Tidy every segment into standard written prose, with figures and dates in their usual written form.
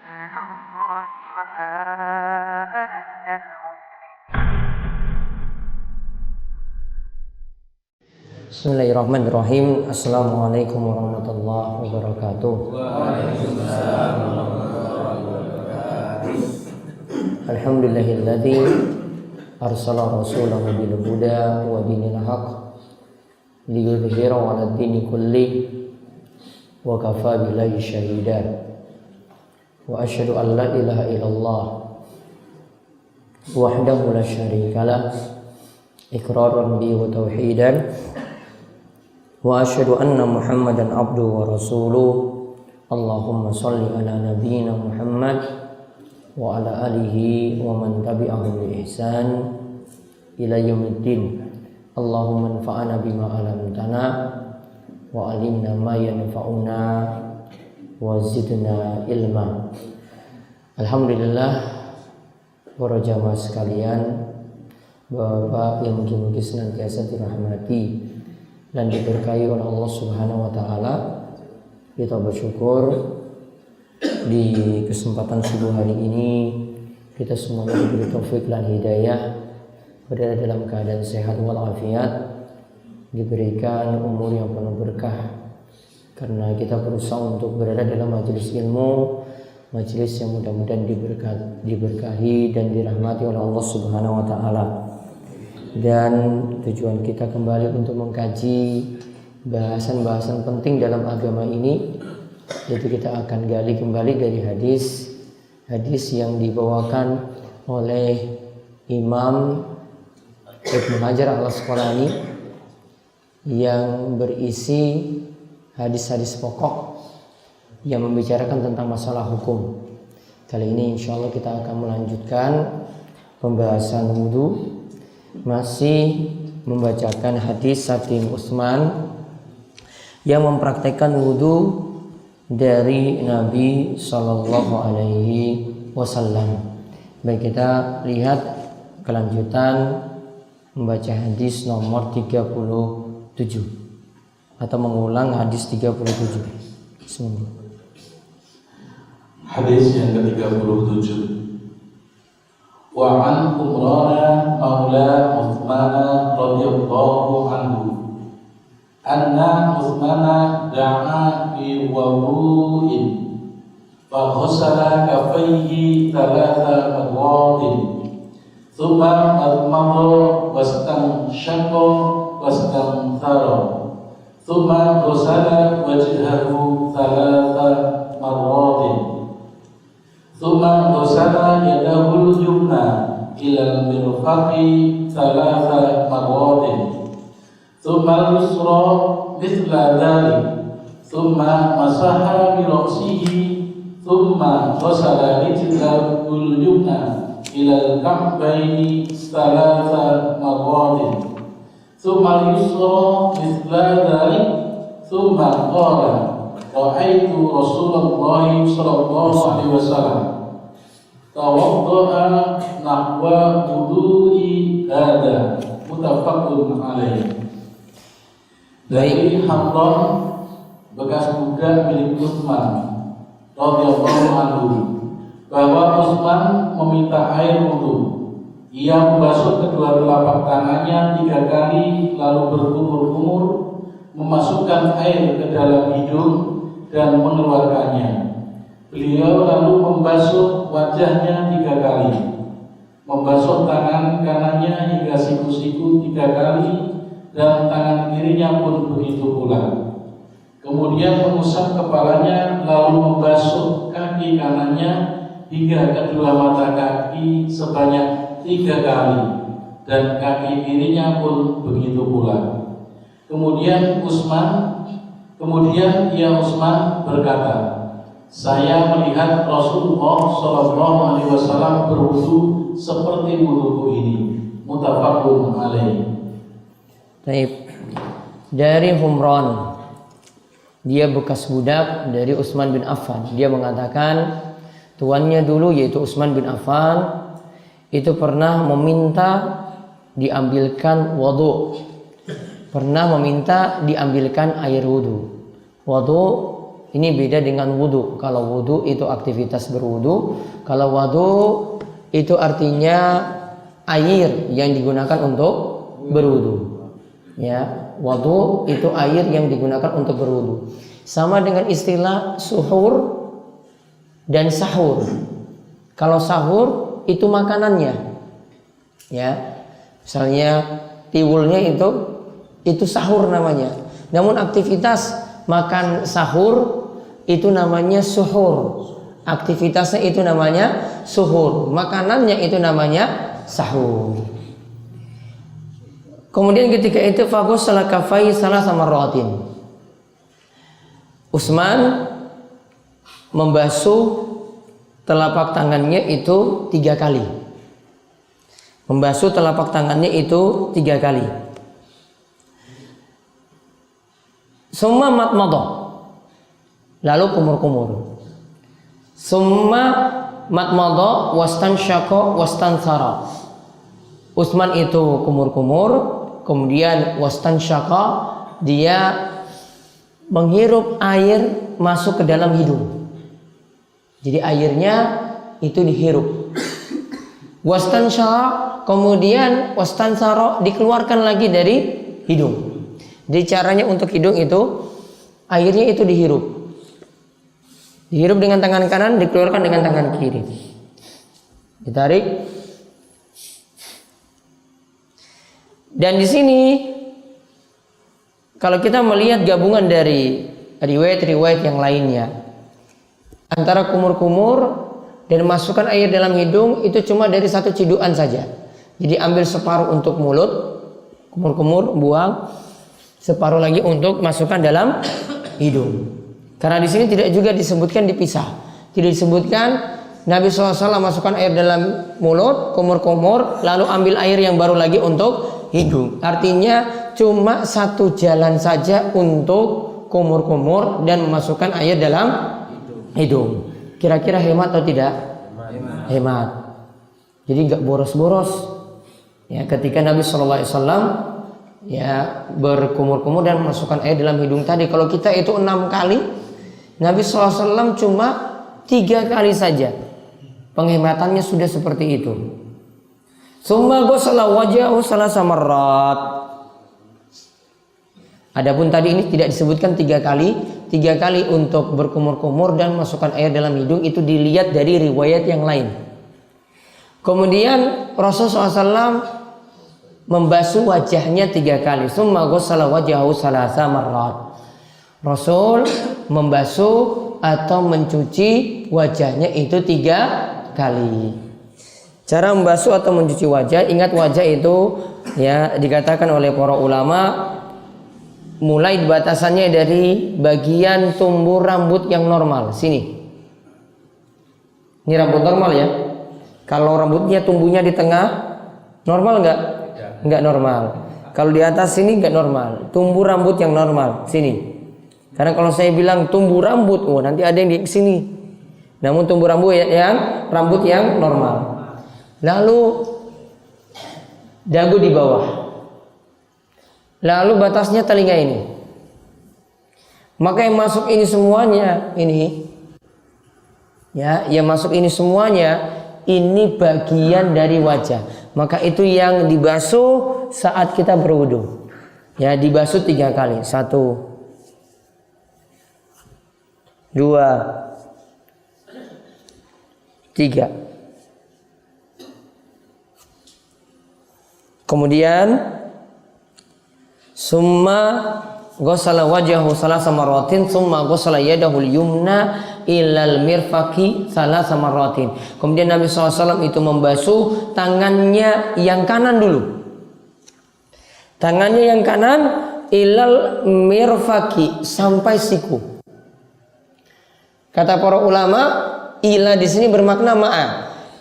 Bismillahirrahmanirrahim. Assalamualaikum warahmatullahi wabarakatuh. Alhamdulillahilladzi arsala rasulahu bil huda wa dinil haqq liyudhhirahu 'alad dini kulli wa kafa billahi shahida. Wa asyhadu an la ilaha illallah wahdahu la syarikalah iqraran bi wa tauhidan. Wa asyhadu anna Muhammadan abduhu wa rasuluh. Allahumma shalli ala nabiyyina Muhammad wa ala alihi wa man tabi'ahum bi ihsan ila yaumiddin. Allahumma anfa'na bima 'allamtana wa 'allimna ma yanfa'una wa zidna ilma. Alhamdulillah, para jamaah sekalian, Bapak yang mungkin senantiasa dirahmati dan diberkahi oleh Allah Subhanahu wa taala, kita bersyukur di kesempatan subuh hari ini kita semuanya diberi taufik dan hidayah, berada dalam keadaan sehat walafiat, diberikan umur yang penuh berkah, karena kita berusaha untuk berada dalam majelis ilmu, majelis yang mudah-mudahan diberkahi dan dirahmati oleh Allah Subhanahu wa taala. Dan tujuan kita kembali untuk mengkaji bahasan-bahasan penting dalam agama ini, yaitu kita akan gali kembali dari hadis yang dibawakan oleh Imam Ibnu Hajar al-Asqalani yang berisi hadis-hadis pokok yang membicarakan tentang masalah hukum. Kali ini insya Allah kita akan melanjutkan pembahasan wudu, masih membacakan hadis Satim Utsman yang mempraktekkan wudu dari Nabi Sallallahu Alaihi Wasallam. Baik, kita lihat kelanjutan membaca hadis nomor 37 atau mengulang hadis 37. Bismillah. Hadis yang ke-37. Wa an Umran maula Utsman radhiyallahu anhu anna Utsman da'a fi wudu'in fa ghassala kaffayhi thalatha marratin thumma madmada wastanshaqa wastanthara thumma ghassala wajhahu thalatha marratin thumma ghassala yadahu al-yumna ila al-mirfaqi thalatha marratin thumma al-yusra mithla dhalik thumma masaha bi ra'sihi thumma ghassala rijlahu al-yumna ila al-ka'bayni thalatha marratin thumma al-yusra mithla dhalik thumma qala ra'aitu Rasulullah sallallahu alaihi wasallam tawadda'a nahwa wudu'i hada, muttafaqun alaih. Dari Hamdan, bekas budak milik Utsman radhiyallahu anhu, bahwa Utsman meminta air wudu. Ia membasuh kedua telapak tangannya 3 kali, lalu berkumur-kumur, memasukkan air ke dalam hidung dan mengeluarkannya. Beliau lalu membasuh wajahnya 3 kali, membasuh tangan kanannya hingga siku-siku 3 kali, dan tangan kirinya pun begitu pula. Kemudian mengusap kepalanya, lalu membasuh kaki kanannya hingga kedua mata kaki sebanyak 3 kali, dan kaki kirinya pun begitu pula. Kemudian Utsman berkata, saya melihat Rasulullah Sallallahu Alaihi Wasallam berwudu seperti wuduku ini. Muttafaqun alaih. Baik. Dari Humran, dia bekas budak dari Utsman bin Affan. Dia mengatakan tuannya dulu, yaitu Utsman bin Affan, itu pernah meminta diambilkan wudu, pernah meminta diambilkan air wudu. Wudu ini beda dengan wudu. Kalau wudu itu aktivitas berwudu, kalau wudu itu artinya air yang digunakan untuk berwudu. Ya, wudu itu air yang digunakan untuk berwudu. Sama dengan istilah suhur dan sahur. Kalau sahur itu makanannya. Ya. Misalnya tiwulnya itu sahur namanya. Namun aktivitas makan sahur itu namanya suhur. Aktivitasnya itu namanya suhur. Makanannya itu namanya sahur. Kemudian ketika itu faghsala kaffai salasa marratin. Utsman membasuh telapak tangannya itu 3 kali. Membasuh telapak tangannya itu 3 kali. Summa matmadah. Lalu kumur-kumur. Summa matmadah wastansyaqa wastansara. Utsman itu kumur-kumur, kemudian wastansyaqa, dia menghirup air masuk ke dalam hidung. Jadi airnya itu dihirup. Wastansyaqa, kemudian wastansara, dikeluarkan lagi dari hidung. Jadi caranya untuk hidung itu airnya itu dihirup. Dihirup dengan tangan kanan, dikeluarkan dengan tangan kiri. Ditarik. Dan di sini kalau kita melihat gabungan dari riwayat-riwayat yang lainnya, antara kumur-kumur dan masukkan air dalam hidung itu cuma dari 1 cidukan saja. Jadi ambil separuh untuk mulut, kumur-kumur buang, separuh lagi untuk masukkan dalam hidung. Karena di sini tidak juga disebutkan dipisah. Tidak disebutkan Nabi SAW masukkan air dalam mulut, kumur-kumur, lalu ambil air yang baru lagi untuk hidung. Artinya cuma 1 jalan saja untuk kumur-kumur dan memasukkan air dalam hidung. Kira-kira hemat atau tidak? Hemat. Jadi nggak boros-boros. Ya, ketika Nabi SAW ya berkumur-kumur dan memasukkan air dalam hidung tadi, kalau kita itu 6 kali, Nabi SAW cuma 3 kali saja. Penghematannya sudah seperti itu. Summa ghasala wajhahu salasa marrat. Adapun tadi ini tidak disebutkan 3 kali. 3 kali untuk berkumur-kumur dan masukkan air dalam hidung itu dilihat dari riwayat yang lain. Kemudian Rasulullah SAW membasuh wajahnya 3 kali. Summa ghasala wajhahu salasa marrat. Rasul membasuh atau mencuci wajahnya itu 3 kali. Cara membasuh atau mencuci wajah, ingat wajah itu ya dikatakan oleh para ulama mulai batasannya dari bagian tumbuh rambut yang normal sini. Ini rambut normal ya. Kalau rambutnya tumbuhnya di tengah normal enggak? Enggak normal. Kalau di atas sini enggak normal. Tumbuh rambut yang normal sini. Karena kalau saya bilang tumbuh rambut, oh nanti ada yang di sini. Namun tumbuh rambut yang normal. Lalu dagu di bawah. Lalu batasnya telinga ini. Maka yang masuk ini semuanya ini ya, yang masuk ini semuanya ini bagian dari wajah. Maka itu yang dibasuh saat kita berwudu. Ya, dibasuh 3 kali. 1 2 3. Kemudian summa ghasala wajhahu salasa marratin summa ghasala yadahu al-yumna ilal mirfaqi salasa marratin. Kemudian Nabi SAW itu membasuh tangannya yang kanan dulu. Tangannya yang kanan ilal mirfaqi sampai siku. Kata para ulama, ila di sini bermakna ma'a,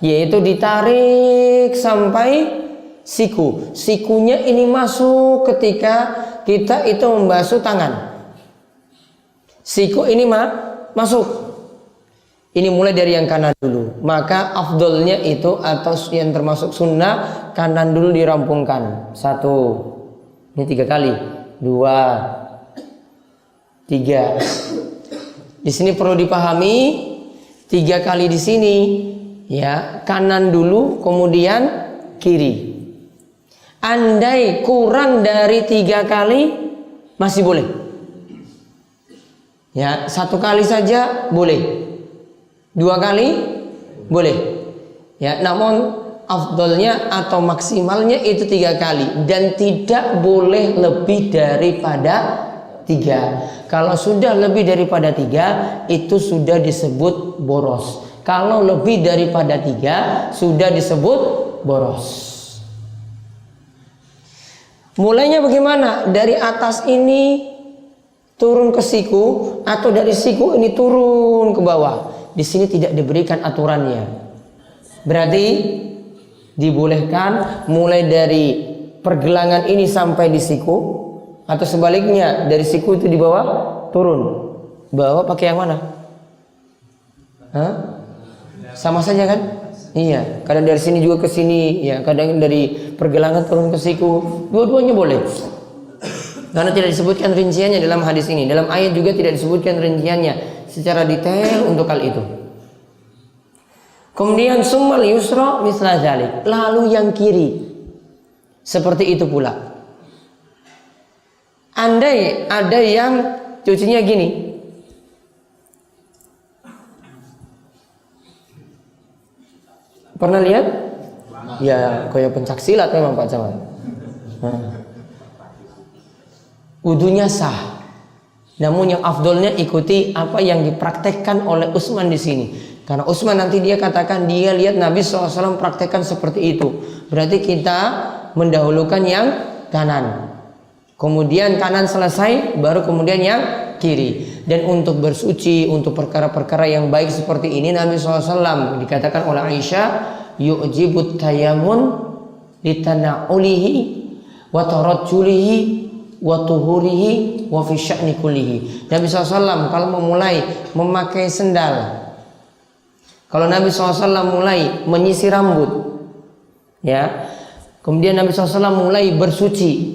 yaitu ditarik sampai siku. Sikunya ini masuk ketika kita itu membasuh tangan. Siku ini masuk. Ini mulai dari yang kanan dulu. Maka afdolnya itu atau yang termasuk sunnah kanan dulu dirampungkan. 1. Ini 3 kali. 2 3. Di sini perlu dipahami 3 kali di sini, ya, kanan dulu kemudian kiri. Andai kurang dari 3 kali masih boleh. Ya, 1 kali saja boleh. 2 kali boleh. Ya, namun afdolnya atau maksimalnya itu 3 kali dan tidak boleh lebih daripada 3. Kalau sudah lebih daripada 3 itu sudah disebut boros. Kalau lebih daripada 3 sudah disebut boros. Mulainya bagaimana? Dari atas ini turun ke siku atau dari siku ini turun ke bawah. Di sini tidak diberikan aturannya. Berarti dibolehkan mulai dari pergelangan ini sampai di siku, atau sebaliknya dari siku itu di bawah turun. Bawah pakai yang mana? Hah? Sama saja kan? Iya, kadang dari sini juga ke sini, ya, kadang dari pergelangan turun ke siku. Dua-duanya boleh. Karena tidak disebutkan rinciannya dalam hadis ini. Dalam ayat juga tidak disebutkan rinciannya secara detail untuk hal itu. Kemudian summal yusra misla zalik, lalu yang kiri seperti itu pula. Andai ada yang cucinya gini, pernah lihat? Ya, kayak pencak silat memang Pak Camat. Wudunya sah. Namun yang afdolnya ikuti apa yang dipraktekkan oleh Utsman di sini. Karena Utsman nanti dia katakan dia lihat Nabi SAW praktekkan seperti itu. Berarti kita mendahulukan yang kanan. Kemudian kanan selesai, baru kemudian yang kiri. Dan untuk bersuci, untuk perkara-perkara yang baik seperti ini, Nabi SAW dikatakan oleh Aisyah, yu'jibut tayamun litana'ulihi wa tarajjulihi wa tuhurihi wa fi sya'ni kullihi. Nabi SAW kalau memulai memakai sendal, kalau Nabi SAW mulai menyisir rambut, ya, kemudian Nabi SAW mulai bersuci,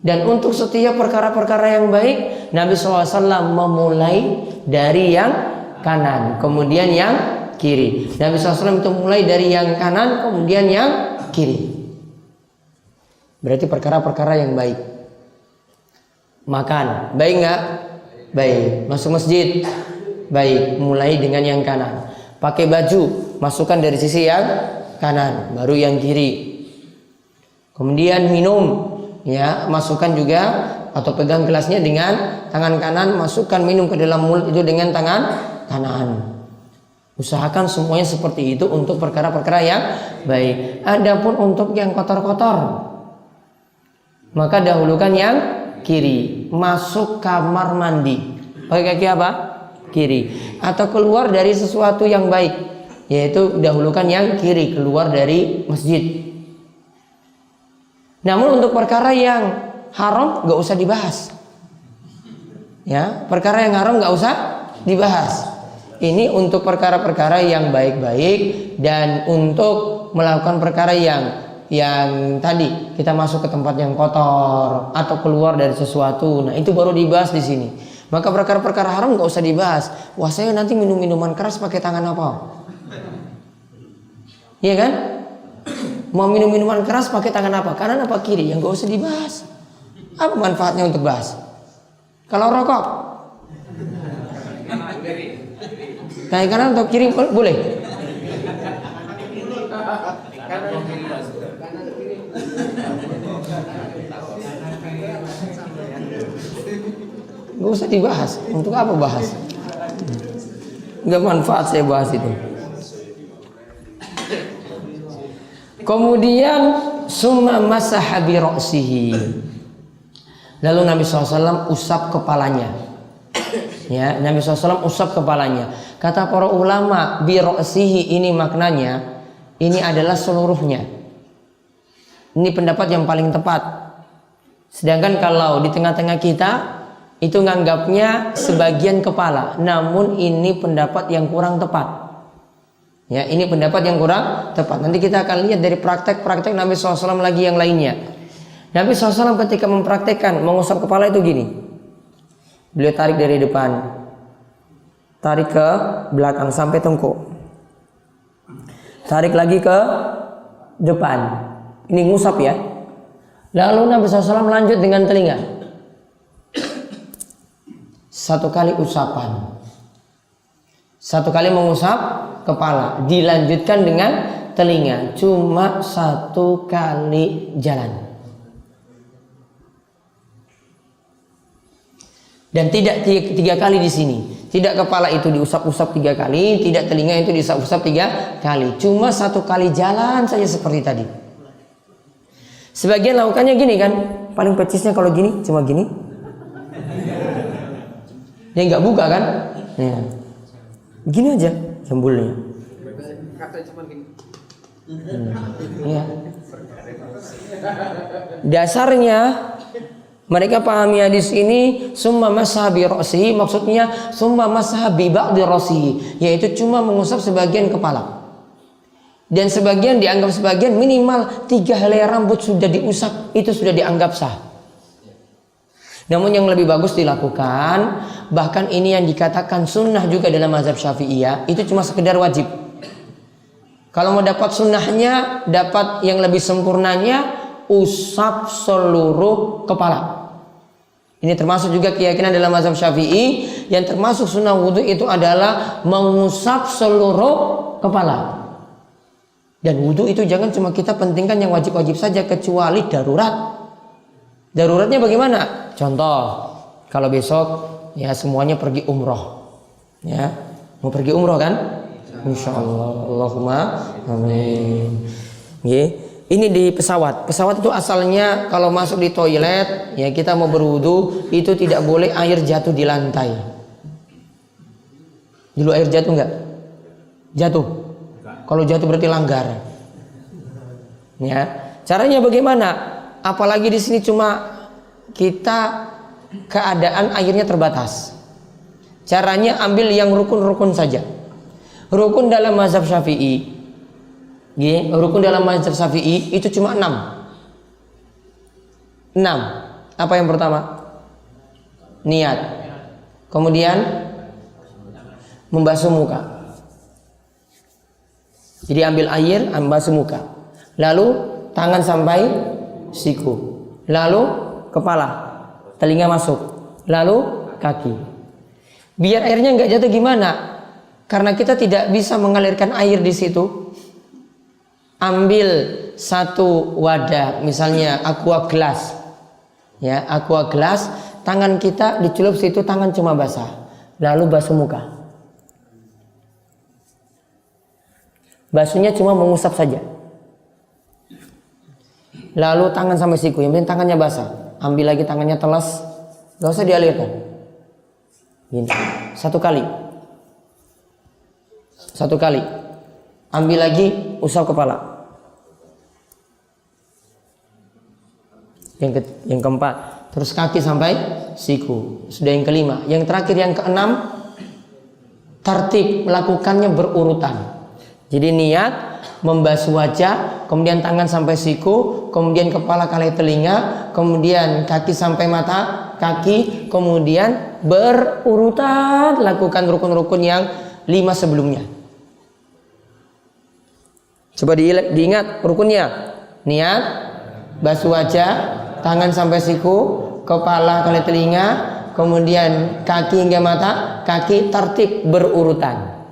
dan untuk setiap perkara-perkara yang baik Nabi SAW memulai dari yang kanan kemudian yang kiri. Nabi SAW itu mulai dari yang kanan kemudian yang kiri. Berarti perkara-perkara yang baik. Makan, baik nggak? Baik. Masuk masjid, baik. Mulai dengan yang kanan. Pakai baju, masukkan dari sisi yang kanan, baru yang kiri. Kemudian minum, ya, masukkan juga atau pegang gelasnya dengan tangan kanan, masukkan minum ke dalam mulut itu dengan tangan kanan. Usahakan semuanya seperti itu untuk perkara-perkara yang baik. Adapun untuk yang kotor-kotor, maka dahulukan yang kiri. Masuk kamar mandi, pakai kaki apa? Kiri. Atau keluar dari sesuatu yang baik, yaitu dahulukan yang kiri, keluar dari masjid. Namun untuk perkara yang haram gak usah dibahas. Ya, perkara yang haram gak usah dibahas. Ini untuk perkara-perkara yang baik-baik dan untuk melakukan perkara yang tadi kita masuk ke tempat yang kotor atau keluar dari sesuatu. Nah, itu baru dibahas di sini. Maka perkara-perkara haram gak usah dibahas. Wah, saya nanti minum minuman keras pakai tangan apa? Iya kan? Mau minum minuman keras pakai tangan apa? Kanan apa kiri? Yang gak usah dibahas. Apa manfaatnya untuk bahas? Kalau rokok, kayak kanan atau kiri boleh? Gak usah dibahas. Untuk apa bahas? Gak manfaat saya bahas itu. Kemudian summa masaha bi ra'sihi. Lalu Nabi SAW usap kepalanya. Ya, Nabi SAW usap kepalanya. Kata para ulama, bi ra'sihi ini maknanya ini adalah seluruhnya. Ini pendapat yang paling tepat. Sedangkan kalau di tengah-tengah kita itu nganggapnya sebagian kepala. Namun ini pendapat yang kurang tepat. Ya, ini pendapat yang kurang tepat. Nanti kita akan lihat dari praktek-praktek Nabi SAW lagi yang lainnya. Nabi SAW ketika mempraktekkan mengusap kepala itu gini. Beliau tarik dari depan, tarik ke belakang sampai tengkuk. Tarik lagi ke depan. Ini ngusap ya. Lalu Nabi SAW lanjut dengan telinga. 1 kali usapan. 1 kali mengusap kepala. Dilanjutkan dengan telinga. Cuma 1 kali jalan. Dan tidak 3 kali di sini. Tidak kepala itu diusap-usap 3 kali, tidak telinga itu diusap-usap 3 kali. Cuma 1 kali jalan saja seperti tadi. Sebagian lakukannya gini kan, paling pecisnya kalau gini, cuma gini. Dia nggak buka kan? Ya. Gini aja jambulnya. Ya. Dasarnya mereka pahami hadis ini summa masah bi ra'sihi, maksudnya summa masah bi ba'di ra'sihi, yaitu cuma mengusap sebagian kepala. Dan sebagian dianggap sebagian, minimal 3 helai rambut sudah diusap, itu sudah dianggap sah. Namun yang lebih bagus dilakukan, bahkan ini yang dikatakan sunnah juga dalam mazhab Syafi'iyah, itu cuma sekedar wajib. Kalau mau dapat sunnahnya, dapat yang lebih sempurnanya, usap seluruh kepala. Ini termasuk juga keyakinan dalam mazhab Syafi'i, yang termasuk sunnah wudhu itu adalah mengusap seluruh kepala. Dan wudhu itu jangan cuma kita pentingkan yang wajib-wajib saja, kecuali darurat. Daruratnya bagaimana? Contoh, kalau besok ya semuanya pergi umroh, ya mau pergi umroh kan? Insya Allah, Allahumma amin. Ini di pesawat. Pesawat itu asalnya kalau masuk di toilet, ya kita mau berwudu, itu tidak boleh air jatuh di lantai. Dulu air jatuh enggak? Jatuh. Kalau jatuh berarti langgar. Ya, caranya bagaimana? Apalagi di sini cuma kita keadaan airnya terbatas. Caranya ambil yang rukun-rukun saja. Rukun dalam mazhab Syafi'i. Rukun dalam mazhab Syafi'i itu cuma 6. Apa yang pertama? Niat. Kemudian membasuh muka. Jadi ambil air, basuh muka. Lalu tangan sampai siku. Lalu kepala, telinga masuk. Lalu kaki. Biar airnya nggak jatuh gimana? Karena kita tidak bisa mengalirkan air di situ. Ambil 1 wadah, misalnya aqua gelas, ya aqua gelas, tangan kita dicelup situ, tangan cuma basah, lalu basuh muka. Basuhnya cuma mengusap saja, lalu tangan sampai siku, yang penting tangannya basah. Ambil lagi tangannya telas, gak usah dialirkan. Gini, 1 kali, 1 kali. Ambil lagi, usap kepala. Yang keempat, terus kaki sampai siku. Sudah yang kelima. Yang terakhir yang keenam, tertib, melakukannya berurutan. Jadi niat, membasuh wajah, kemudian tangan sampai siku, kemudian kepala kali telinga, kemudian kaki sampai mata kaki, kemudian berurutan lakukan rukun-rukun yang 5 sebelumnya. Coba diingat rukunnya. Niat, basuh wajah, tangan sampai siku, kepala kali telinga, kemudian kaki hingga mata kaki, tertib berurutan.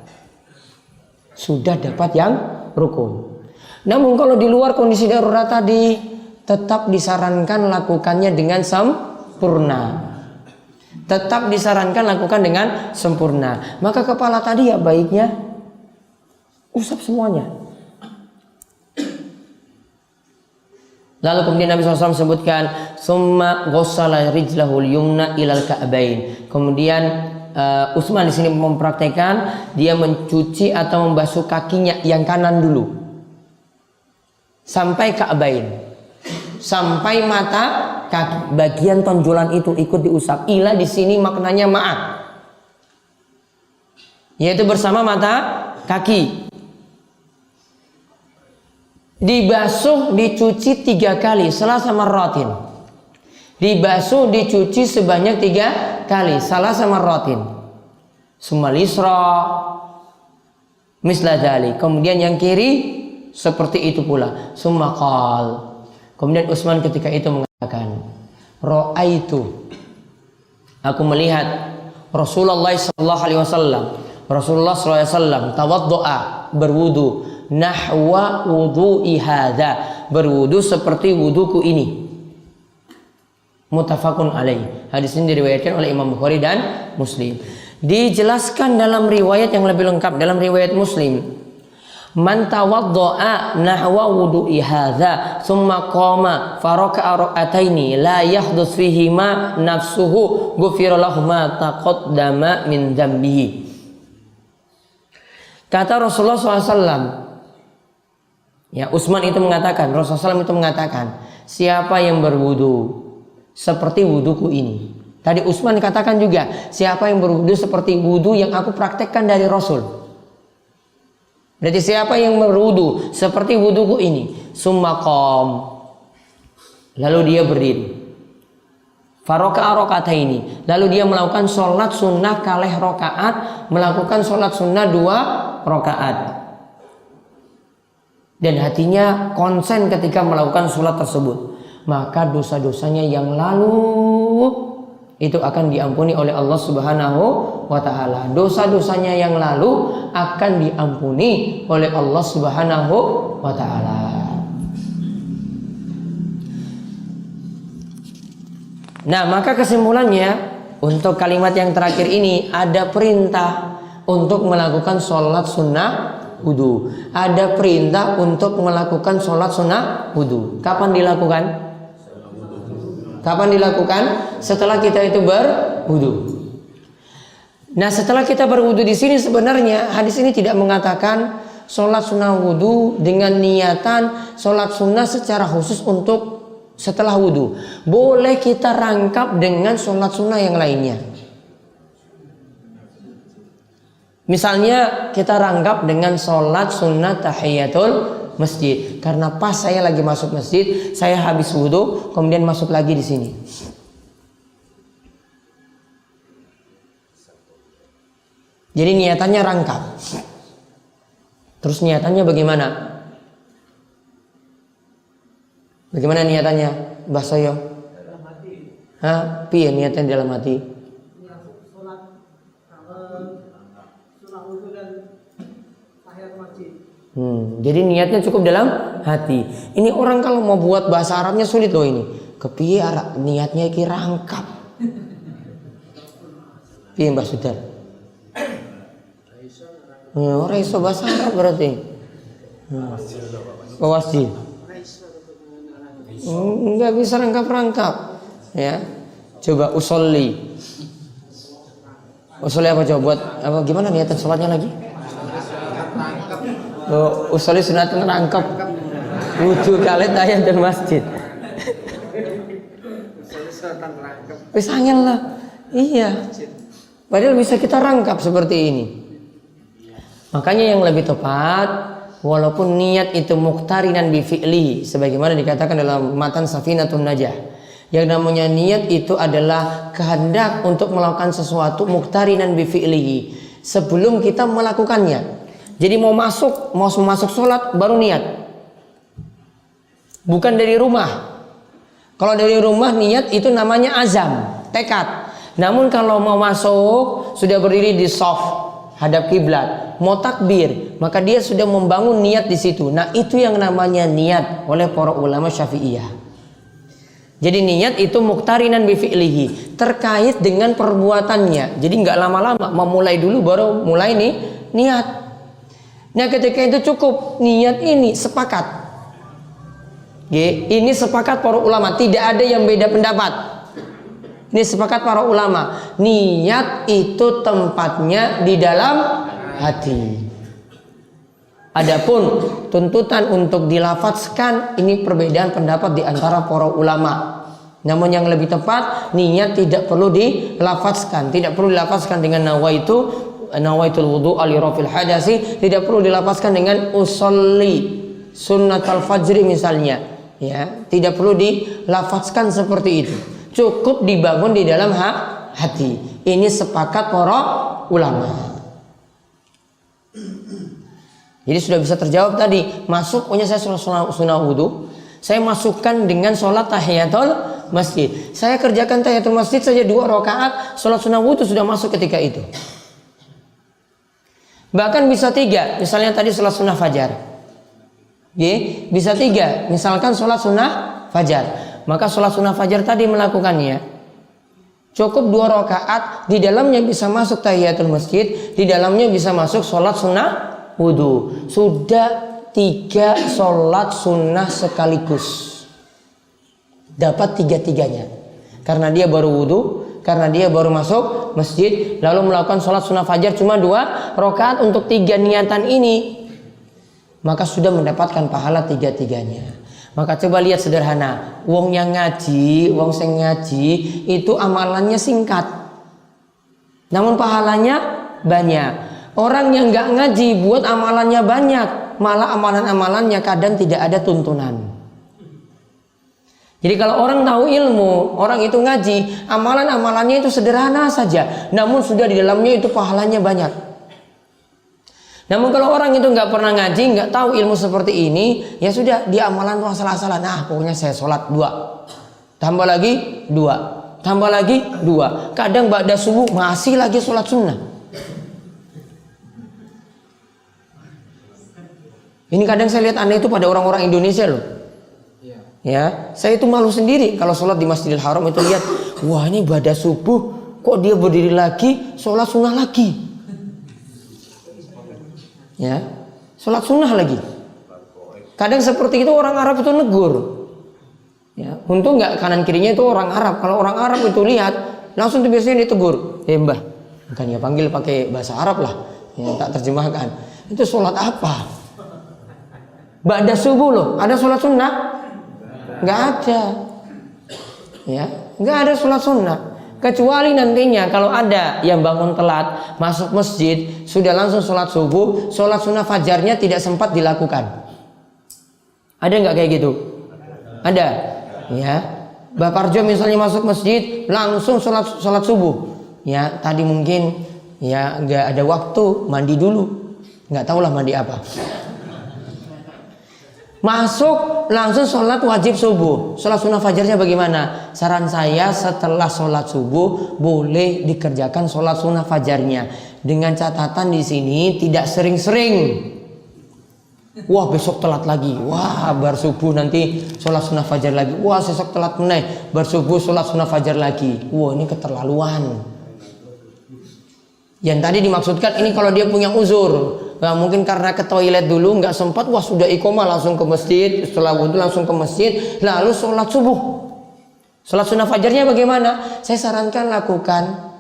Sudah dapat yang rukun. Namun kalau di luar kondisi darurat tadi, tetap disarankan lakukannya dengan sempurna. Tetap disarankan lakukan dengan sempurna. Maka kepala tadi ya baiknya usap semuanya. Lalu kemudian Nabi SAW sebutkan summa ghassala rijlahul yumna ilal ka'bain. Kemudian Utsman di sini mempraktekkan dia mencuci atau membasuh kakinya yang kanan dulu sampai ka'bain, sampai mata kaki. Bagian tonjolan itu ikut diusap. Ila di sini maknanya ma'a, yaitu bersama mata kaki. Dibasuh, dicuci 3 kali, salasa marratin. Dibasuh, dicuci sebanyak 3 kali, salasa marratin. summa lisra misla dzalik. Kemudian yang kiri seperti itu pula. Summa qal. Kemudian Utsman ketika itu mengatakan, ra'aitu, aku melihat Rasulullah sallallahu alaihi wasallam, Rasulullah sallallahu alaihi wasallam tawaddoa, berwudu, nahwa wudu'i hadza, berwudu seperti wuduku ini. Muttafaqun alaih. Hadis ini diriwayatkan oleh Imam Bukhari dan Muslim. Dijelaskan dalam riwayat yang lebih lengkap dalam riwayat Muslim, man tawaddoa nahwa wudu'i hadza thumma qama faraka'a rak'ataini la yahdus fihi ma nafsuhu ghufira lahu ma taqaddama min dzambihi. Kata Rasulullah SAW, ya, Utsman itu mengatakan, Rasulullah SAW itu mengatakan, siapa yang berwudu seperti wuduku ini. Tadi Utsman katakan juga, siapa yang berwudu seperti wudu yang aku praktekkan dari Rasul. Berarti siapa yang berwudu seperti wuduku ini, summa qam, lalu dia berdiri, faraka'a raka'ataini, lalu dia melakukan sholat sunnah kalih rakaat, melakukan sholat sunnah 2 rakaat, dan hatinya konsen ketika melakukan sholat tersebut, maka dosa-dosanya yang lalu itu akan diampuni oleh Allah Subhanahu wa ta'ala. Dosa-dosanya yang lalu akan diampuni oleh Allah Subhanahu wa ta'ala. Nah, maka kesimpulannya untuk kalimat yang terakhir ini ada perintah untuk melakukan sholat sunnah wudu. Ada perintah untuk melakukan sholat sunnah wudu. Kapan dilakukan? Kapan dilakukan? Setelah kita itu berwudu. Nah, setelah kita berwudu di sini sebenarnya hadis ini tidak mengatakan sholat sunnah wudu dengan niatan sholat sunnah secara khusus untuk setelah wudu. Boleh kita rangkap dengan sholat sunnah yang lainnya. Misalnya kita rangkap dengan sholat sunnah tahiyatul masjid, karena pas saya lagi masuk masjid, saya habis wudu, kemudian masuk lagi di sini. Jadi niatannya rangkap. Terus niatannya bagaimana? Bagaimana niatannya, Mbah Soyo? Dalam hati. Hah? Piye niatan dalam hati? Sholat sunnah wudu dan tahiyat masjid. Jadi niatnya cukup dalam hati. Ini orang kalau mau buat bahasa Arabnya sulit loh ini. Kepiye niatnya iki rangkap. Piye Mbah Sudar? Ora iso bahasa Arab berarti. Wajib. Enggak bisa rangkap-rangkap. Ya. Coba usolli. Usolli apa coba buat apa gimana niatan sholatnya lagi? Oh, usolli sunatun rangkap. Wudu kali tahiyat dan masjid. Wis angel lah. Iya. Padahal bisa kita rangkap seperti ini. Makanya yang lebih tepat, walaupun niat itu muqtarinan bi fi'li, sebagaimana dikatakan dalam matan Safinatun Najah, yang namanya niat itu adalah kehendak untuk melakukan sesuatu muqtarinan bi fi'lihi, sebelum kita melakukannya. Jadi mau masuk sholat baru niat, bukan dari rumah. Kalau dari rumah niat itu namanya azam, tekad. Namun kalau mau masuk sudah berdiri di shaf hadap kiblat, mau takbir, maka dia sudah membangun niat di situ. Nah, itu yang namanya niat oleh para ulama Syafi'iyah. Jadi niat itu muqtarinan bi fi'lihi, terkait dengan perbuatannya. Jadi nggak lama-lama, memulai dulu baru mulai nih niat. Nah, ketika itu cukup niat ini sepakat. Ini sepakat para ulama, tidak ada yang beda pendapat. Ini sepakat para ulama, niat itu tempatnya di dalam hati. Adapun tuntutan untuk dilafadzkan, ini perbedaan pendapat di antara para ulama. Namun yang lebih tepat, niat tidak perlu dilafadzkan, tidak perlu dilafadzkan dengan nawaitul wudu ali rafil hadasi, tidak perlu dilafadzkan dengan usolli sunnatul fajri misalnya, ya, tidak perlu dilafadzkan seperti itu. Cukup dibangun di dalam hati. Ini sepakat para ulama. Jadi sudah bisa terjawab tadi. Masuk, punya saya sholat sunnah wudu, saya masukkan dengan sholat tahiyatul masjid. Saya kerjakan tahiyatul masjid saja 2 rakaat, sholat sunnah wudu sudah masuk ketika itu. Bahkan bisa 3, misalnya tadi sholat sunnah fajar. Bisa 3, misalkan sholat sunnah fajar. Maka sholat sunnah fajar tadi melakukannya cukup 2 rakaat, di dalamnya bisa masuk tahiyatul masjid, di dalamnya bisa masuk sholat sunnah wudu. Sudah 3 sholat sunnah sekaligus, dapat 3-3-nya. Karena dia baru wudu, karena dia baru masuk masjid, lalu melakukan sholat sunnah fajar cuma 2 rakaat untuk 3 niatan ini, maka sudah mendapatkan pahala 3-3-nya. Maka coba lihat sederhana, wong yang ngaji, wong sing ngaji itu amalannya singkat, namun pahalanya banyak. Orang yang nggak ngaji buat amalannya banyak, malah amalan-amalannya kadang tidak ada tuntunan. Jadi kalau orang tahu ilmu, orang itu ngaji, amalan-amalannya itu sederhana saja, namun sudah di dalamnya itu pahalanya banyak. Namun kalau orang itu nggak pernah ngaji, nggak tahu ilmu seperti ini, ya sudah, dia amalan tuh asal-asalan. Nah, pokoknya saya sholat 2, tambah lagi 2, tambah lagi 2. Kadang ba'da subuh masih lagi sholat sunnah. Ini kadang saya lihat aneh itu pada orang-orang Indonesia loh. Ya, saya itu malu sendiri kalau sholat di Masjidil Haram itu lihat, wah ini ba'da subuh, kok dia berdiri lagi, sholat sunnah lagi. Ya, sholat sunnah lagi. Kadang seperti itu orang Arab itu negur. Ya, untung nggak kanan kirinya itu orang Arab. Kalau orang Arab itu lihat, langsung tuh biasanya ditegur. Mbah, kan ya panggil pakai bahasa Arab lah, ya, tak terjemahkan. Itu sholat apa? Ba'da subuh loh, ada sholat sunnah? Nggak ada. Ya, nggak ada sholat sunnah. Kecuali nantinya kalau ada yang bangun telat masuk masjid sudah langsung sholat subuh, sholat sunnah fajarnya tidak sempat dilakukan. Ada nggak kayak gitu? Ada. Ya, Bapak Parjo misalnya masuk masjid langsung sholat subuh. Ya, tadi mungkin ya nggak ada waktu mandi dulu, nggak tahulah mandi apa. Masuk langsung sholat wajib subuh. Sholat sunnah fajarnya bagaimana? Saran saya setelah sholat subuh boleh dikerjakan sholat sunnah fajarnya, dengan catatan di sini tidak sering-sering. Wah besok telat lagi. Wah bar subuh nanti sholat sunnah fajar lagi. Wah besok telat meneh. Bar subuh sholat sunnah fajar lagi. Wah ini keterlaluan. Yang tadi dimaksudkan ini kalau dia punya uzur. Nah, mungkin karena ke toilet dulu nggak sempat, wah sudah iqomah langsung ke masjid, setelah wudhu langsung ke masjid, lalu sholat subuh. Sholat sunnah fajarnya bagaimana? Saya sarankan lakukan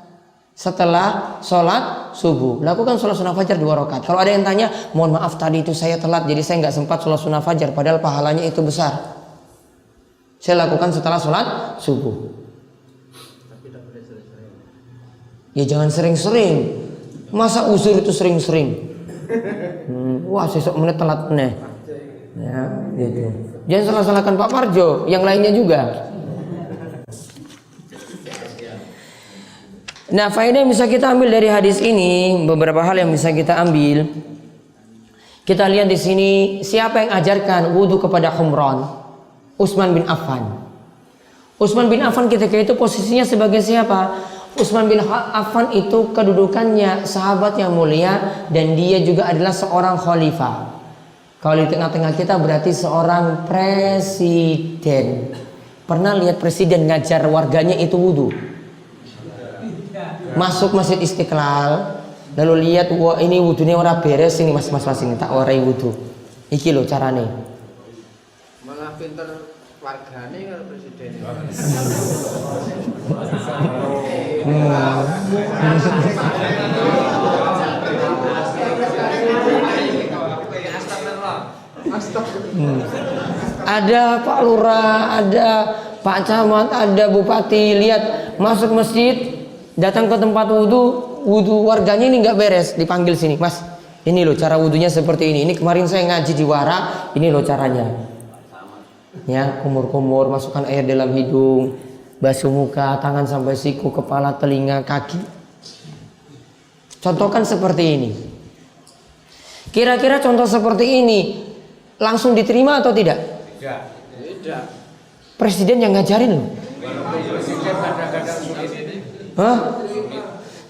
setelah sholat subuh. Lakukan sholat sunnah fajar 2 rakaat. Kalau ada yang tanya, mohon maaf tadi itu saya telat, jadi saya nggak sempat sholat sunnah fajar, padahal pahalanya itu besar. Saya lakukan setelah sholat subuh. Ya jangan sering-sering. Masa uzur itu sering-sering? Wah sesok menit telat meneh. Ya, gitu. Jangan salah-salahkan Pak Parjo, yang lainnya juga. Nah, faedah yang bisa kita ambil dari hadis ini, beberapa hal yang bisa kita ambil. Kita lihat di sini siapa yang ajarkan wudu kepada Humran? Utsman bin Affan. Utsman bin Affan ketika itu posisinya sebagai siapa? Utsman bin Affan itu kedudukannya sahabat yang mulia dan dia juga adalah seorang khalifah. Kalau di tengah-tengah kita berarti seorang presiden. Pernah lihat presiden ngajar warganya itu wudu? Masuk Masjid Istiqlal, lalu lihat wah ini wudunya ora beres ini mas ini tak warai wudu. Iki lho carane. Malah pinter wargane karo presiden. Ada Pak Lurah, ada Pak Camat, ada Bupati, lihat masuk masjid, datang ke tempat wudu warganya ini nggak beres, dipanggil sini, Mas. Ini loh cara wudunya seperti ini. Ini kemarin saya ngaji di Wara, ini loh caranya. Ya, kumur-kumur, masukkan air dalam hidung, basuh muka, tangan sampai siku, kepala, telinga, kaki. Contohkan seperti ini. Kira-kira contoh seperti ini langsung diterima atau tidak? Tidak. Presiden yang ngajarin loh. Presiden kadang-kadang sulit. Hah?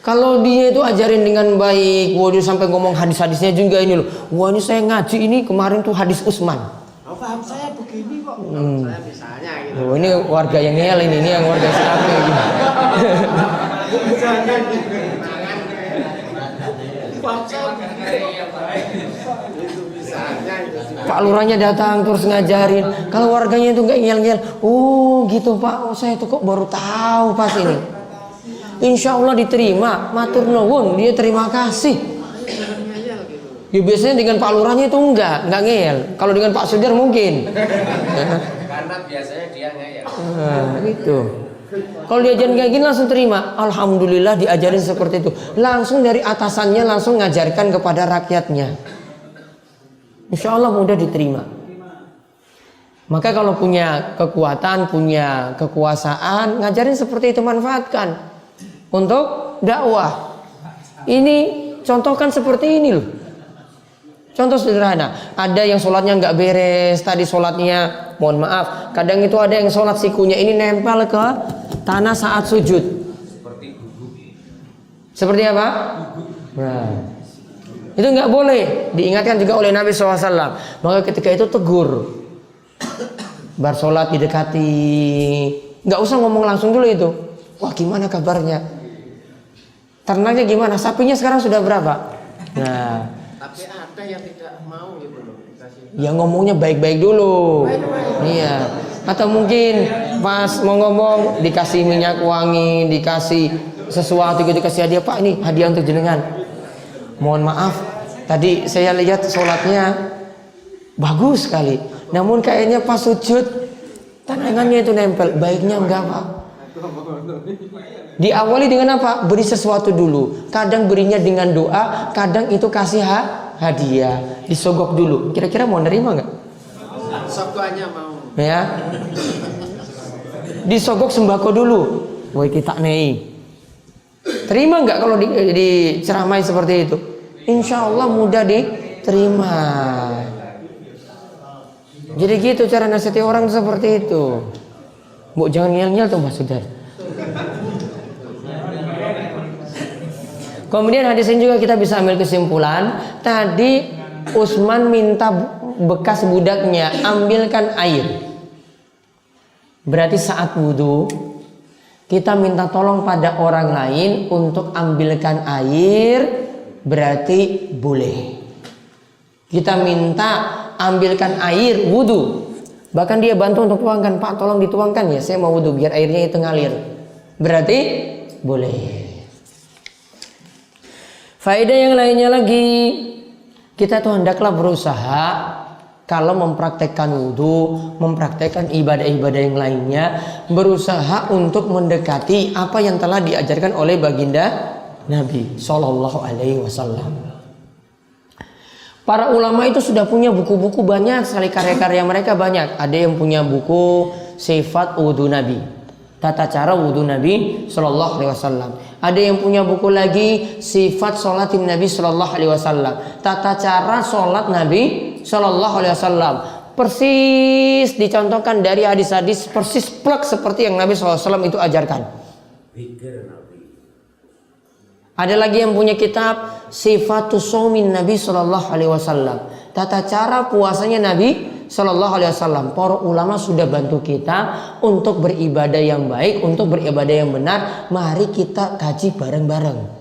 Kalau dia itu ajarin dengan baik, waduh sampai ngomong hadis-hadisnya juga ini loh. Wah ini saya ngaji ini kemarin tuh hadis Utsman. Oh, paham saya begini kok. Saya misalnya gitu. Oh, ini warga yang ngeyel ini yang warga Serapi gitu. Pak Lurahnya datang terus ngajarin. Kalau warganya itu nggak ngeyel-ngeyel, oh gitu Pak, oh, saya tuh kok baru tahu pas ini. Insya Allah diterima, matur nuwun, dia terima kasih. Ya biasanya dengan Pak Lurahnya itu enggak ngeyel. Kalau dengan Pak Sudar mungkin. Karena biasanya dia ngeyel. Gitu. Kalau diajarin kayak gini langsung terima. Alhamdulillah diajarin seperti itu. Langsung dari atasannya langsung ngajarkan kepada rakyatnya. Insya Allah mudah diterima. Maka kalau punya kekuatan, punya kekuasaan, ngajarin seperti itu, manfaatkan untuk dakwah. Ini contohkan seperti ini loh. Contoh sederhana, ada yang sholatnya nggak beres, tadi sholatnya, mohon maaf, kadang itu ada yang sholat sikunya ini nempel ke tanah saat sujud. Seperti apa? Nah, itu nggak boleh, diingatkan juga oleh Nabi SAW. Maka ketika itu tegur, bar sholat didekati, nggak usah ngomong langsung dulu itu. Wah gimana kabarnya? Ternaknya gimana? Sapinya sekarang sudah berapa? Nah. Tapi ada yang tidak mau gitu loh dikasih. Ya ngomongnya baik-baik dulu. Iya. Atau mungkin pas mau ngomong dikasih minyak wangi, dikasih sesuatu gitu, kasih hadiah, Pak ini hadiah untuk jenengan. Mohon maaf, tadi saya lihat sholatnya bagus sekali. Namun kayaknya pas sujud tangannya itu nempel. Baiknya enggak Pak. Diawali dengan apa? Beri sesuatu dulu. Kadang berinya dengan doa, kadang itu kasih hadiah. Disogok dulu. Kira-kira mau nerima nggak? Sogoknya mau. Ya. Disogok sembako dulu. Woi kita nih. Terima nggak kalau diceramai seperti itu? Insya Allah mudah diterima. Jadi gitu cara nasihati orang seperti itu. Bu jangan ngel-ngel tuh Mas Sudar. Kemudian hadis ini juga kita bisa ambil kesimpulan. Tadi Utsman minta bekas budaknya ambilkan air. Berarti saat wudhu kita minta tolong pada orang lain untuk ambilkan air, berarti boleh. Kita minta ambilkan air wudhu. Bahkan dia bantu untuk tuangkan, Pak tolong dituangkan ya, saya mau wudhu biar airnya itu ngalir. Berarti boleh. Faedah yang lainnya lagi, kita tuh hendaklah berusaha kalau mempraktekkan wudhu, mempraktekkan ibadah-ibadah yang lainnya, berusaha untuk mendekati apa yang telah diajarkan oleh baginda Nabi Sallallahu Alaihi Wasallam. Para ulama itu sudah punya buku-buku banyak sekali, karya-karya mereka banyak. Ada yang punya buku sifat wudhu Nabi, tata cara wudhu Nabi Sallallahu Alaihi Wasallam. Ada yang punya buku lagi sifat sholatin Nabi Sallallahu Alaihi Wasallam, tata cara sholat Nabi Sallallahu Alaihi Wasallam. Persis dicontohkan dari hadis-hadis, persis plek seperti yang Nabi Sallallahu Alaihi Wasallam itu ajarkan. Ada lagi yang punya kitab Sifatus Shaumin Nabi Sallallahu Alaihi Wasallam, tata cara puasanya Nabi Sallallahu Alaihi Wasallam. Para ulama sudah bantu kita untuk beribadah yang baik, untuk beribadah yang benar. Mari kita kaji bareng-bareng.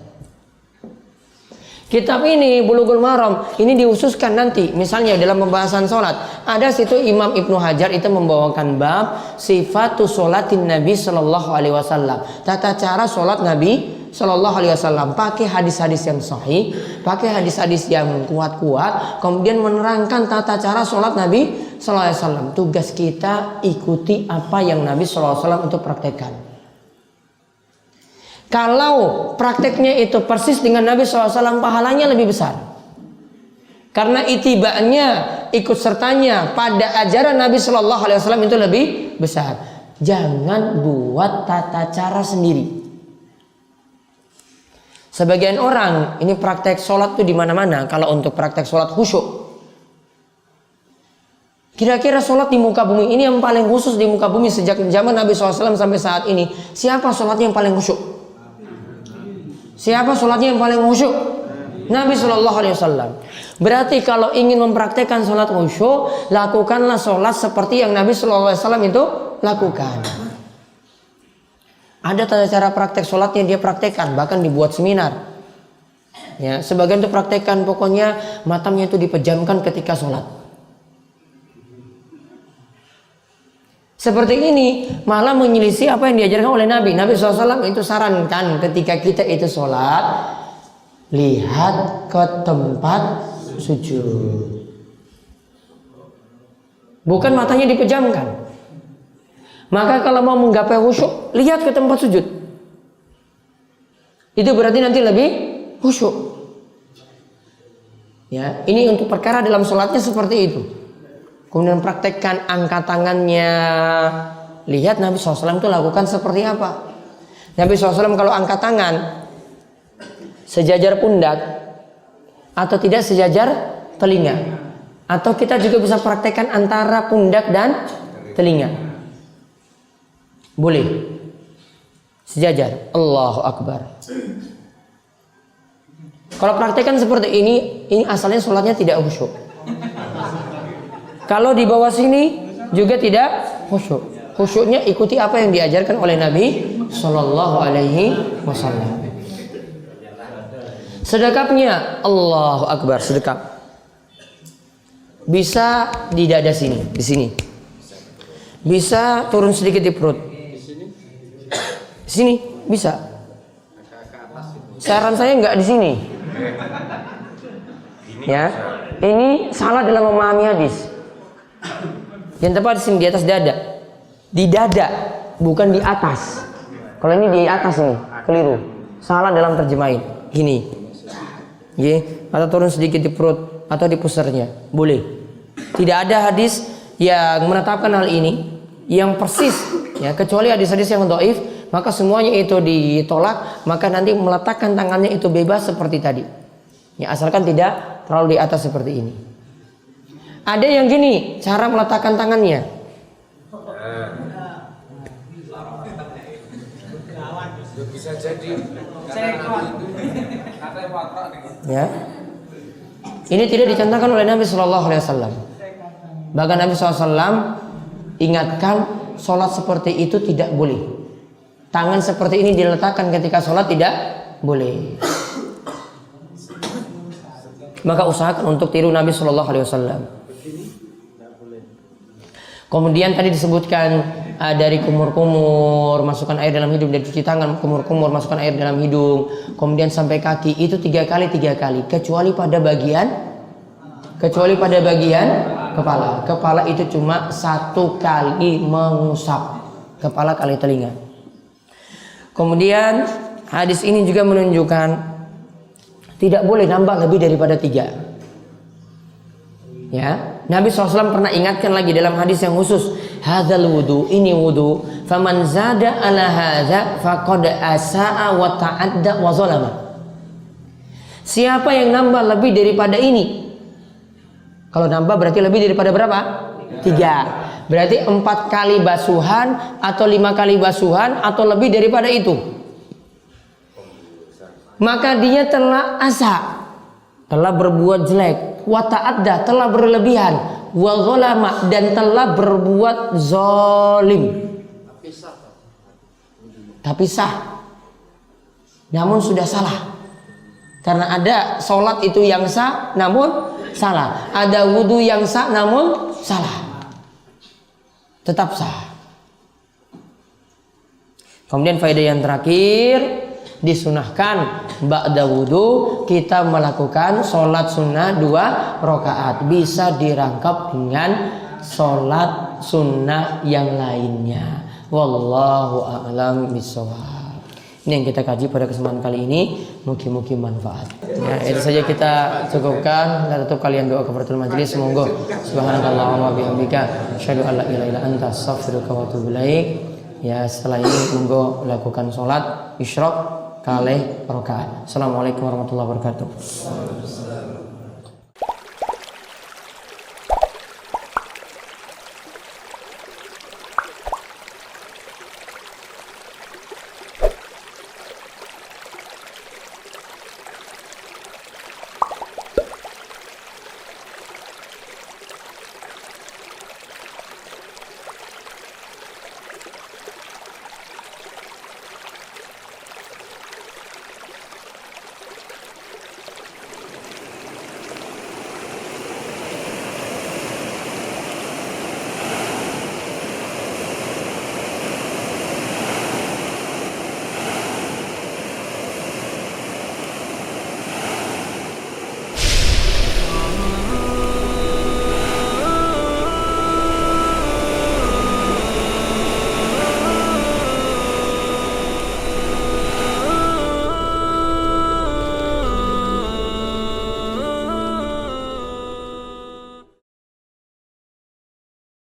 Kitab ini Bulughul Maram ini dihususkan nanti, misalnya dalam pembahasan sholat, ada situ Imam Ibnu Hajar itu membawakan bab Sifatus Sholatin Nabi Sallallahu Alaihi Wasallam, tata cara sholat Nabi Sallallahu Alaihi Wasallam, pakai hadis-hadis yang sahih, pakai hadis-hadis yang kuat-kuat, kemudian menerangkan tata cara sholat Nabi Sallallahu Alaihi Wasallam. Tugas kita ikuti apa yang Nabi Sallallahu Alaihi Wasallam untuk praktekkan. Kalau prakteknya itu persis dengan Nabi Sallallahu Alaihi Wasallam, pahalanya lebih besar. Karena itibanya, ikut sertanya pada ajaran Nabi Sallallahu Alaihi Wasallam itu lebih besar. Jangan buat tata cara sendiri. Sebagian orang ini praktek sholat tuh di mana-mana. Kalau untuk praktek sholat khusyuk, kira-kira sholat di muka bumi ini yang paling khusus di muka bumi sejak zaman Nabi SAW sampai saat ini, siapa sholatnya yang paling khusyuk? Siapa sholatnya yang paling khusyuk? Nabi SAW. Berarti kalau ingin mempraktekkan sholat khusyuk, lakukanlah sholat seperti yang Nabi SAW itu lakukan. Ada tata cara praktek sholatnya dia praktekkan, bahkan dibuat seminar. Ya, sebagian itu praktekkan, pokoknya matanya itu dipejamkan ketika sholat. Seperti ini malah menyelisih apa yang diajarkan oleh Nabi. Nabi SAW itu sarankan ketika kita itu sholat, lihat ke tempat sujud. Bukan matanya dipejamkan. Maka kalau mau menggapai khusyuk, lihat ke tempat sujud. Itu berarti nanti lebih khusyuk. Ya, ini untuk perkara dalam sholatnya seperti itu. Kemudian praktekkan angkat tangannya. Lihat Nabi SAW itu lakukan seperti apa. Nabi SAW kalau angkat tangan sejajar pundak atau tidak sejajar telinga. Atau kita juga bisa praktekkan antara pundak dan telinga. Boleh sejajar. Allahu Akbar. Kalau praktekkan seperti ini asalnya sholatnya tidak khusyuk. Kalau di bawah sini juga tidak khusyuk. Khusyuknya ikuti apa yang diajarkan oleh Nabi Sallallahu Alaihi Wasallam. Sedekapnya, Allahu Akbar, sedekap. Bisa di dada sini, di sini. Bisa turun sedikit di perut. Sini bisa. Saran saya nggak di sini. Ya, ini salah dalam memahami hadis. Yang tepat di sini, di atas dada. Di dada, bukan di atas. Kalau ini di atas ini, keliru. Salah dalam terjemahin. Gini. Atau turun sedikit di perut atau di pusarnya. Boleh. Tidak ada hadis yang menetapkan hal ini yang persis, ya, kecuali hadis-hadis yang dhaif, maka semuanya itu ditolak, maka nanti meletakkan tangannya itu bebas seperti tadi. Ya, asalkan tidak terlalu di atas seperti ini. Ada yang gini, cara meletakkan tangannya. Bisa jadi Ya. Ini tidak dicontohkan oleh Nabi Sallallahu Alaihi Wasallam. Bahkan Nabi SAW ingatkan sholat seperti itu tidak boleh. Tangan seperti ini diletakkan ketika sholat tidak boleh. Maka usahakan untuk tiru Nabi Sallallahu Alaihi Wasallam. Kemudian tadi disebutkan dari kumur-kumur, masukkan air dalam hidung, dari cuci tangan, kumur-kumur, masukkan air dalam hidung, kemudian sampai kaki, itu 3 kali, kecuali pada bagian kepala. Kepala itu cuma 1 kali mengusap, kepala kali telinga. Kemudian hadis ini juga menunjukkan tidak boleh nambah lebih daripada 3. Ya, Nabi SAW pernah ingatkan lagi dalam hadis yang khusus, hadzal wudu, ini wudu, faman zada ala hadza faqad asaa wa ta'adda wa zalama. Siapa yang nambah lebih daripada ini? Kalau nambah berarti lebih daripada berapa? 3. Berarti 4 kali basuhan atau 5 kali basuhan atau lebih daripada itu. Maka dia telah asa, telah berbuat jelek, wa ta'adda, telah berlebihan, wa zalama, dan telah berbuat zalim. Tapi sah, namun sudah salah. Karena ada sholat itu yang sah namun salah, ada wudhu yang sah namun salah, tetap sah. Kemudian faedah yang terakhir, disunahkan ba'da wudhu kita melakukan sholat sunnah 2 rakaat, bisa dirangkap dengan sholat sunnah yang lainnya. Wallahu a'lam bishawab. Ini yang kita kaji pada kesempatan kali ini, mungkin manfaat. Ya, itu saja kita cukupkan. Dan tutup kalian doa kafaratul majelis. Semoga subhanakallahumma wa bihamdika asyhadu an la ilaha illa anta astaghfiruka wa atubu ilaik. Ya, setelah ini monggo lakukan sholat isyraq kalih rakaat. Assalamualaikum warahmatullahi wabarakatuh.